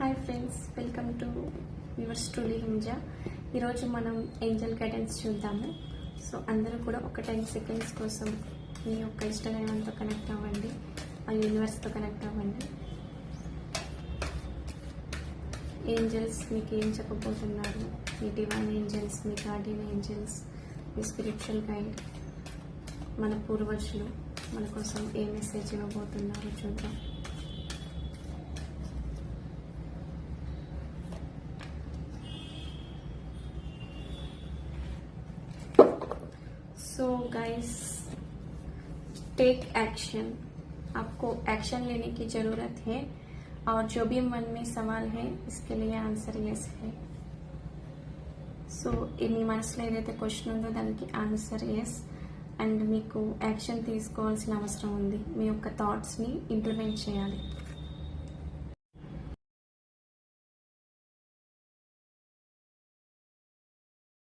Hi friends, welcome to yours truly హింజా. ఈరోజు మనం ఏంజల్ గైడెన్స్ చూద్దాము. సో అందరూ కూడా ఒక 10 సెకండ్స్ కోసం మీ యొక్క ఇష్టదైవంతో కనెక్ట్ అవ్వండి, ఆ యూనివర్స్తో కనెక్ట్ అవ్వండి. ఏంజల్స్ మీకు ఏం చెప్పబోతున్నారు, మీ డివైన్ ఏంజల్స్, మీ గార్డియన్ ఏంజల్స్, మీ స్పిరిచువల్ గైడ్, మన పూర్వజులు మన కోసం ఏ మెసేజ్ ఇవ్వబోతున్నారో చూద్దాం. So guys, take action. आपको एक्शन लेने की ज़रूरत है और जो भी मन में सवाल है इसके लिए आंसर यस है. సో మీ మనసులో ఏదైతే క్వశ్చన్ ఉందో దానికి ఆన్సర్ ఎస్. అండ్ మీకు యాక్షన్ తీసుకోవాల్సిన అవసరం ఉంది. మీ యొక్క థాట్స్ని ఇంప్లిమెంట్ చేయాలి.